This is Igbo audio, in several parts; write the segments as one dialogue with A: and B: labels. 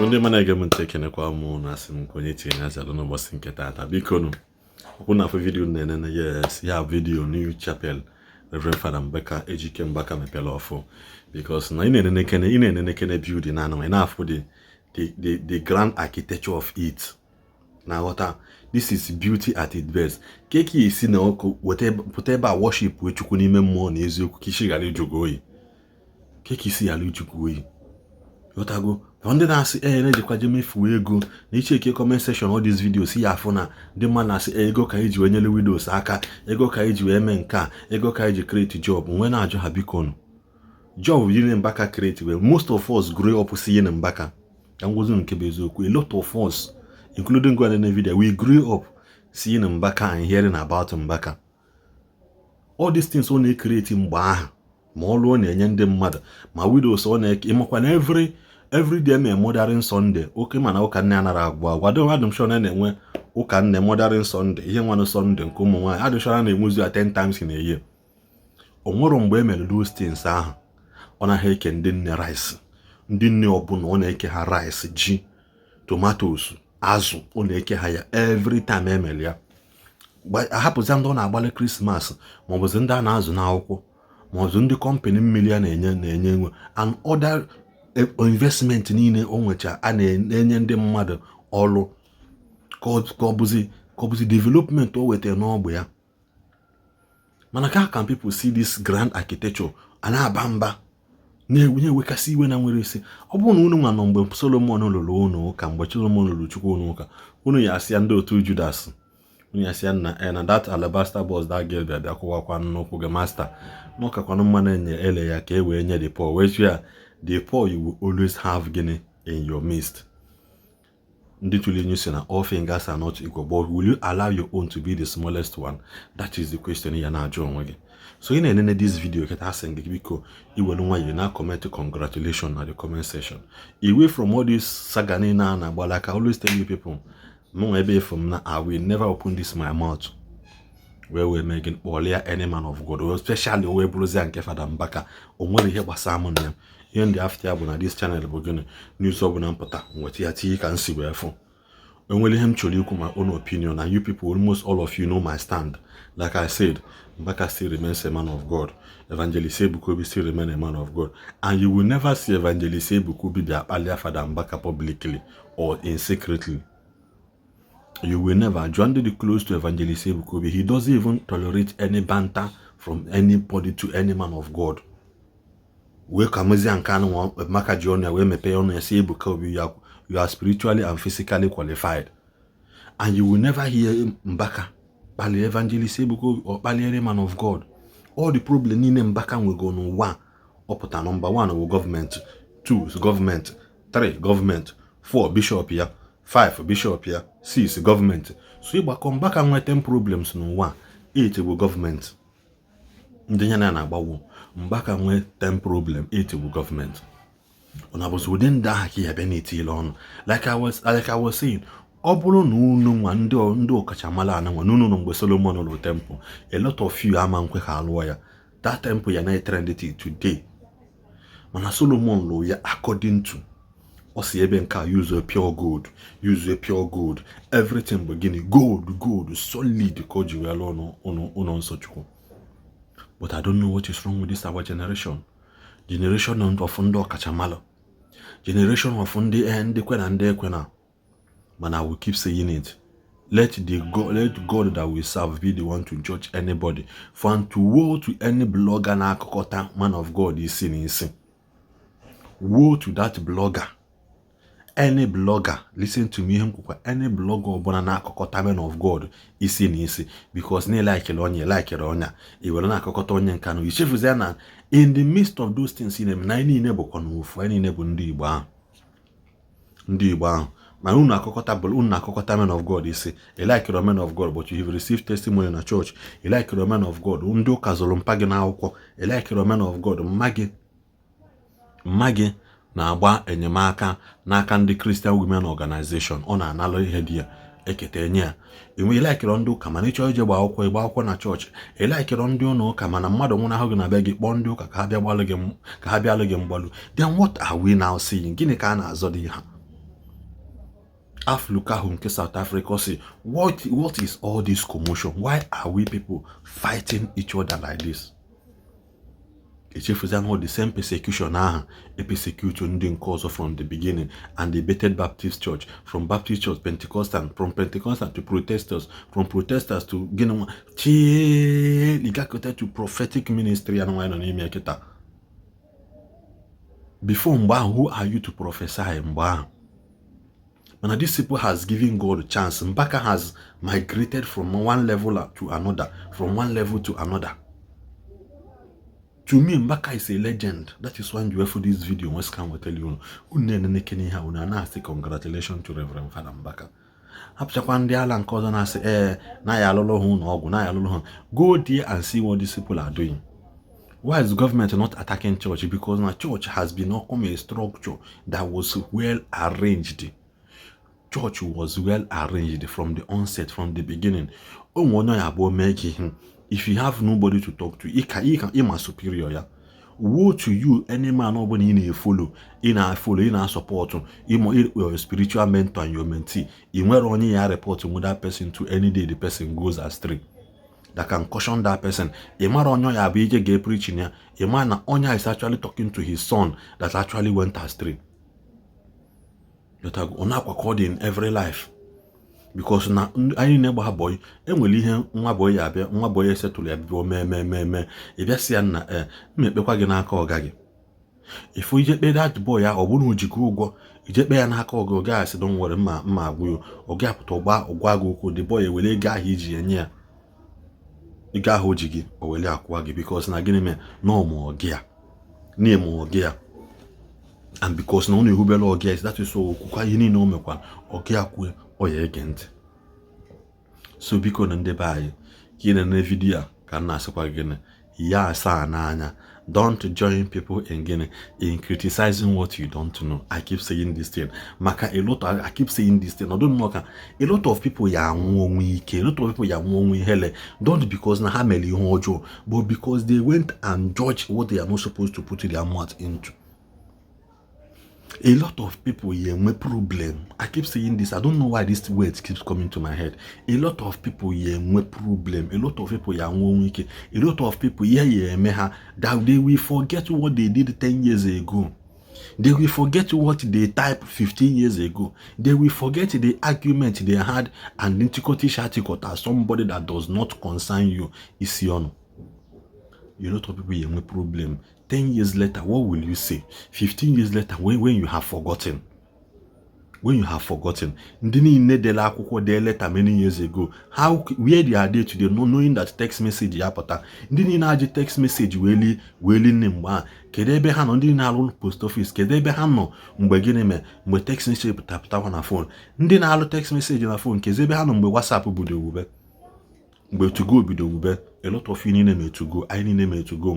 A: Ndị mana ege m ntị kenekwa mụ na asị m konye tinye ya zalụ n'ụbọchị nke tata biko nụ ọkwụ na afọ vidiyo na-enene yes ya vidiyo New Chapel Reverend Father Mbaka Ejike Mbaka mepere ọfụ because na ị na-enene kene building na ị na-afụ the grand architecture of it na ghọta this is beauty at its best keke isi na ọkụ pụta ebe a worship wee Chukwu n'ime mmụọ na eziokwu ka isi ghara ijugo oyi keke isi ghara ijugo oyi yotago ndị na-asị na-ejikwa je mefu ego na icheke comment section all these videos ya afụ na ndị mmadụ na-asị ego ka iji wee nyere widows aka ego ka iji wee mee nke a ego ka iji create job nwe na-ajụ ha biko nụ job Ejike Mbaka create wee most of us grow up seeing Mbaka ka ngwozi nke bụ eziokwu a lot of us including God in the video we grew up seeing Mbaka and hearing about Mbaka all these things ọ na-create mgbe aha ma ọlụ ọ na-enye ndị mmadụ ma widows ọ na-eke ịmakwa na every day me modern Sunday oke mana ụka nne anara agwa do adum sure na-enwe ụka nne modern Sunday ihe nwanụ Sunday nke ụmụ nwaanyị adum sure na-enwuzi 10 times in a year o nwere mgbe emere those things ahụ ọ na eke ndị nne rice ndị nne ọbụla ọ na-eke ha rice ji tomatoes azụ ọ na-eke ha ya every time emere ya ahapụzi ndị ọ na-agbalị Christmas ma ọ bụzi ndị a na-azụ n'akwụkwọ ma ọ bụ ndị company mmiri a na-enye nwe and other investment niile o nwecha a na-enye ndị mmadụ ọrụ ka ọ bụzi development o wetara n'ọgbọ ya mana ka can people see this grand architecture a na-aba mba na-ewekasị iwe na nwere isi ọ bụrụ na unu nwa nọ mgbe Solomon lụrụ unu ụka mgbe Solomon lụrụ Chukwu unu ụka unu ya asịa ndị otu Judas unu ya asịa na that alabaster box that girl bịa kwụwakwa nnukwu gị master n'ọkakwanụ mmanụ enye ele ya ka e wee nye the poor which ya the poor you will always have gini in your midst. Ndị tụlenye si na all fingers are not equal, but will you allow your own to be the smallest one? That is the question ya na-ajụ onwe gị. So ị na-enene this video keta asị gị biko iwelu nwaanyị na comment congratulations na the comment section. Away from all this saga na agbalaka, always tell you people mụ ebe from na I will never open this my mouth where we're making olia any man of God, especially we bluzi nke Father Mbaka o nwere ihe gbasara mụ na ihe ndị after ya bụ na this channel bụ gịnị news ọ bụ na mpụta nweta ya tinye ka nsi wee fụ enwere ihe m chọrọ ikwu my own opinion and you people almost all of you know my stand. Like I said, Mbaka still remains a man of God. Evangelist Ebukobi still remains a man of God, and you will never see Evangelist Ebukobi be a Father Mbaka publicly or in secretly. You will never. Join the close to Evangelist Ebukobi. He doesn't even tolerate any banter from anybody to any man of God. We kamuzi ankano maka jionia we mepe ono yasi Ebukobi you are spiritually and physically qualified, and you will never hear Mbaka bali Evangelist Ebukobi or bali any man of God. All the problem in Mbaka will go no one up to number 1 with government, 2 is government, 3 government, 4 bishop here, 5 bishop here, 6 government. So you come back and 10 problems no one 8 with government. Ndenya na agbawo Mbaka nwe 10 problem 8 with government. When I was within that here beniti on like I was saying ọ bụrụ na unu nwa ndị ọkachamara ana nwa unu mgbe Solomon lụrụ temple a lot of you ama nkwe ka alụọ ya that temple ya na trend today mana Solomon lụrụ ya according to o si ebe nka use pure gold everything bụ gịnị gold solid ka o ji wee lụọ ụlọ nsọ Chukwu. But I don't know what is wrong with this our generation of ndị ọkachamara, generation of ndị kwe na ndị ekwe na. But I will keep saying it. Let God that we serve be the one to judge anybody. For to woe to any blogger na akokota man of God is sin. Woe to that blogger. Any blogger, listen to me, any blogger obona na akokota man of God is sin. Because ne like it onya. He will na akokota onya nkano. Yishefu zena in the midst of those things in them, na ini nebo konufu, any nebo ndi Igbo. My own akokota man of God is a like a man of God, but you have received testimony in a church. A like a man of God, undo kazolumpagi na akwụkwọ. A like a man of God, magi na agba enyemaka n'aka ndị Christian Women Organization. Ọ na-analụ ihe dị ya ekete enye ya. Enwe like ndị ụka mana ịchọ ije gba akwụkwọ na church. A like ndị ụlọ ụka mana mmadụ nwụna ahụ gị na be gị kpọọ ndị ụka ka ha bịa alụ gị mgbalu. Then what are we now seeing? Gịnị ka a na-azọ dị ha? Africa nke South Africa say, what is all this commotion? Why are we people fighting each other like this? The same persecution a persecution didn't cause from the beginning, and they baited Baptist Church, from Baptist Church, Pentecostal, from Pentecostal to Protesters, from Protesters to to prophetic ministry and why not before who are you to prophesy? And these people has given God a chance. Mbaka has migrated from one level to another, from one level to another. To me, Mbaka is a legend. That is why you for this video. Once can we tell you, say congratulations to Reverend Father Mbaka. Go there and see what these people are doing. Why is the government not attacking church? Because my church has become a structure that was well arranged. Church was well arranged from the onset, from the beginning. If you have nobody to talk to, you are superior. Yeah? Woe to you, any man nobody in a follow, in a support, your spiritual mentor and your mentee. You were only reporting with that person to any day the person goes astray. That can caution that person. A man on your gay preaching, a man Onya is actually talking to his son that actually went astray. That are called in every life. Because na I never boy, and will he one boy said to me, if you see an me gina call gaggy. If we get that boy or one who go, you get be an hackle go guys, don't worry, ma will or gap to bar or guago, the boy will a guy hiji and yeah. You got hojigi or will aquagi because na gini me no more gear, near more gear. And because no only who belong gears, that is so quite you no me one or gear or ye again. So because on the buy, in a video can ask again. Ya sa nanya. Don't join people in criticizing what you don't know. I keep saying this thing. Maka I keep saying this thing. I don't know. A lot of people ya weak. A lot of people ya hele. Don't because na hameli hojo, but because they went and judged what they are not supposed to put their mouth into. A lot of people here my problem. I keep saying this. I don't know why this word keeps coming to my head. A lot of people here my problem. A lot of people here weak. A lot of people here that they will forget what they did 10 years ago. They will forget what they typed 15 years ago. They will forget the argument they had and as somebody that does not concern you is yon. A lot of people here my problem. 10 years later, what will you say? 15 years later, when you have forgotten. When you have forgotten. Didn't you need the letter many years ago? Where they are there today, knowing that text message yapata. Didn't you know the text message really nimba? Kedebe hano didn't know post office. Kedebe hano mbegine me text message tap on a phone. Didn't know text message on a phone. Kedebe hano mbe WhatsApp bude ube. But to go be the Uber, a lot of you need to go. I need to go.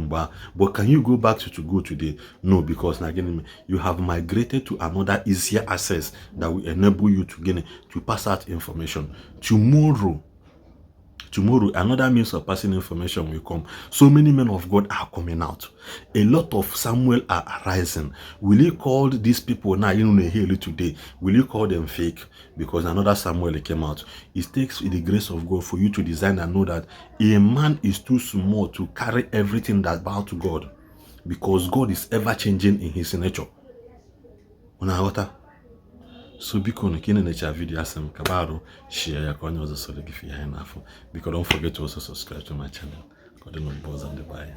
A: But can you go back to go today? No, because again, you have migrated to another easier access that will enable you to pass out information. Tomorrow, another means of passing information will come. So many men of God are coming out. A lot of Samuel are arising. Will you call these people now, today? Will you call them fake? Because another Samuel came out. It takes the grace of God for you to design and know that a man is too small to carry everything that's about God. Because God is ever changing in his nature. So because video kabaro share ya kwa nyoza so give you enough. Because don't forget to also subscribe to my channel. God no buzz on the buy.